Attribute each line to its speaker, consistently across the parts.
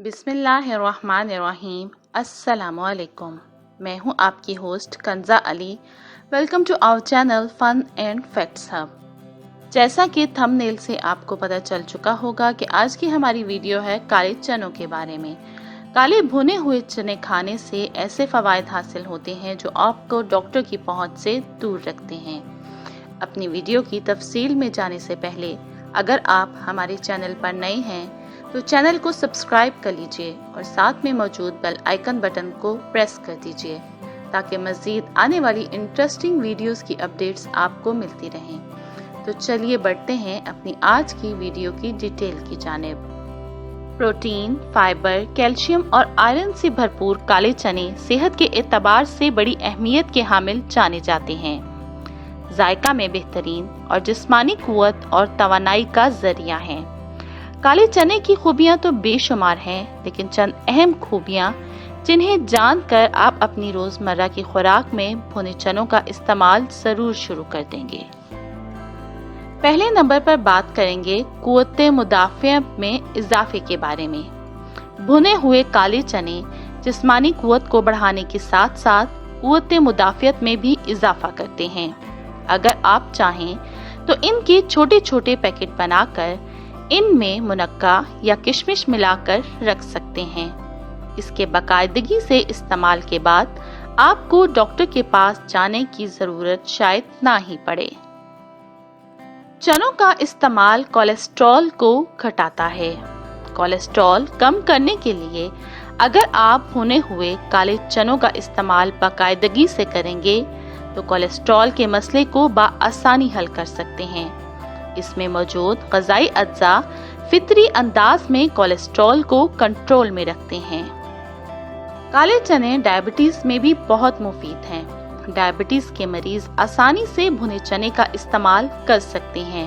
Speaker 1: बिस्मिल्लाहिर्रहमानिर्रहीम। अस्सलामुअलैकुम। मैं हूं आपकी host Kanza Ali. Welcome to our channel fun and facts hub. जैसा कि थंबनेल से आपको पता चल चुका होगा कि आज की हमारी वीडियो है काले चनों के बारे में। काले भुने हुए चने खाने से ऐसे फ़वाइद हासिल होते हैं जो आपको डॉक्टर की पहुंच से दूर रखते हैं। अपनी वीडियो की तफसील में जाने से पहले अगर आप हमारे चैनल पर नए हैं तो चैनल को सब्सक्राइब कर लीजिए और साथ में मौजूद बेल आइकन बटन को प्रेस कर दीजिए ताकि मज़ीद आने वाली इंटरेस्टिंग वीडियोस की अपडेट्स आपको मिलती रहें। तो चलिए बढ़ते हैं अपनी आज की वीडियो की डिटेल की जानिब। प्रोटीन, फाइबर, कैल्शियम और आयरन से भरपूर काले चने सेहत के एतबार से बड़ी अहमियत के हामिल जाने जाते हैं। जायका में बेहतरीन और जिस्मानी कुव्वत और तवानाई का जरिया हैं। काले चने की खूबियां तो बेशुमार हैं, लेकिन चंद अहम खूबियां जिन्हें जानकर आप अपनी रोजमर्रा की खुराक में भुने चनों का इस्तेमाल जरूर शुरू कर देंगे। पहले नंबर पर बात करेंगे कुव्वते मुदाफ़ियत में इजाफे के बारे में। भुने हुए काले चने जिस्मानी कुव्वत को बढ़ाने के साथ साथ कुव्वते मुदाफ़ियत में भी इजाफा करते हैं। अगर आप चाहें तो इनके छोटे छोटे पैकेट बनाकर इनमें मुनक्का या किशमिश मिलाकर रख सकते हैं। इसके बाकायदगी से इस्तेमाल के बाद आपको डॉक्टर के पास जाने की जरूरत शायद ना ही पड़े। चनों का इस्तेमाल कोलेस्ट्रॉल को घटाता है। कोलेस्ट्रॉल कम करने के लिए अगर आप भुने हुए काले चनों का इस्तेमाल बाकायदगी से करेंगे तो कोलेस्ट्रॉल के मसले को बआसानी हल कर सकते हैं। इसमें मौजूद ग़िज़ाई अज्जा फितरी अंदाज में कोलेस्ट्रॉल को कंट्रोल में रखते हैं। काले चने डायबिटीज में भी बहुत मुफीद हैं। डायबिटीज के मरीज आसानी से भुने चने का इस्तेमाल कर सकते हैं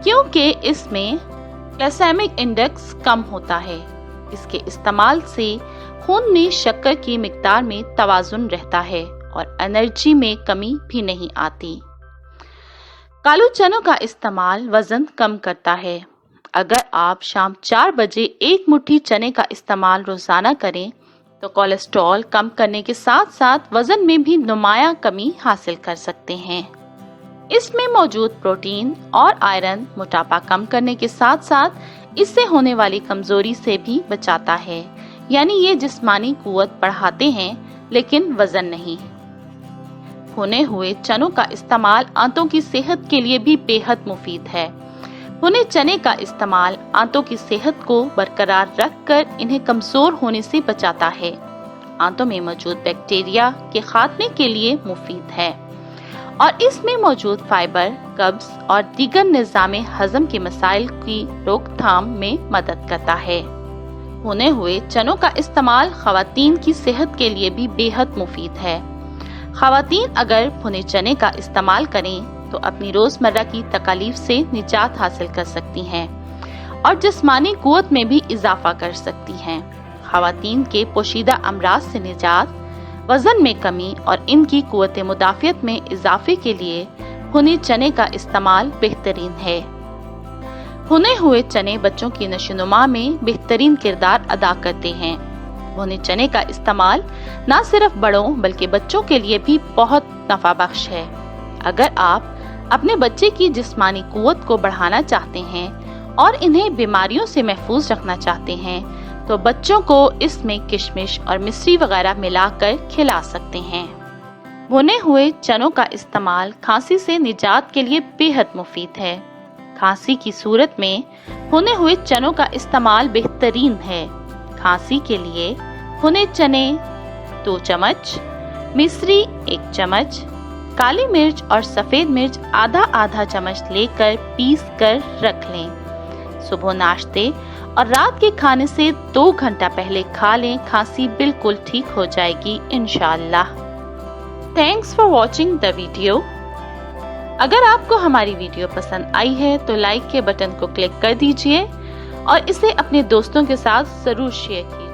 Speaker 1: क्योंकि इसमें ग्लाइसेमिक इंडेक्स कम होता है। इसके इस्तेमाल से खून में शक्कर की मिकदार में तवाज़ुन रहता है और एनर्जी में कमी भी नहीं आती। काले चनों का इस्तेमाल वजन कम करता है। अगर आप शाम 4 बजे एक मुट्ठी चने का इस्तेमाल रोजाना करें तो कोलेस्ट्रॉल कम करने के साथ साथ वजन में भी नुमायां कमी हासिल कर सकते हैं। इसमें मौजूद प्रोटीन और आयरन मोटापा कम करने के साथ साथ इससे होने वाली कमजोरी से भी बचाता है। यानी ये जिस्मानी कुव्वत बढ़ाते हैं लेकिन वजन नहीं। भुने हुए चनों का इस्तेमाल आंतों की सेहत के लिए भी बेहद मुफीद है। भुने चने का इस्तेमाल आंतों की सेहत को बरकरार रखकर इन्हें कमजोर होने से बचाता है। आंतों में मौजूद बैक्टीरिया के खात्मे के लिए मुफीद है और इसमें मौजूद फाइबर कब्ज और दीगर निज़ामे हजम के मसाइल की रोकथाम में मदद करता है। भुने हुए चनों का इस्तेमाल खवातीन की सेहत के लिए भी बेहद मुफीद है। खवातीन अगर भुने चने का इस्तेमाल करें तो अपनी रोजमर्रा की तकालीफ से निजात हासिल कर सकती हैं और जिस्मानी कुव्वत में भी इजाफा कर सकती हैं। खवातीन के पोशीदा अमराज से निजात, वजन में कमी और इनकी कुव्वत मुदाफ़ियत में इजाफे के लिए भुने चने का इस्तेमाल बेहतरीन है। भुने हुए चने बच्चों की नशोनुमा में बेहतरीन किरदार अदा करते हैं। भुने चने का इस्तेमाल न सिर्फ बड़ों बल्कि बच्चों के लिए भी बहुत नफा बख्श है। अगर आप अपने बच्चे की जिस्मानी कुव्वत को बढ़ाना चाहते हैं और इन्हें बीमारियों से महफूज रखना चाहते हैं तो बच्चों को इसमें किशमिश और मिश्री वगैरह मिलाकर खिला सकते हैं। भुने हुए चनों का इस्तेमाल खांसी से निजात के लिए बेहद मुफीद है। खांसी की सूरत में भुने हुए चनों का इस्तेमाल बेहतरीन है। खांसी के लिए भुने चने 2 चम्मच, मिश्री 1 चम्मच, काली मिर्च और सफेद मिर्च आधा चम्मच लेकर पीस कर रख लें। सुबह नाश्ते और रात के खाने से 2 घंटा पहले खा लें। खांसी बिल्कुल ठीक हो जाएगी इंशाअल्लाह। Thanks for watching the video. अगर आपको हमारी वीडियो पसंद आई है तो लाइक के बटन को क्लिक कर दीजिए और इसे अपने दोस्तों के साथ जरूर शेयर कीजिए।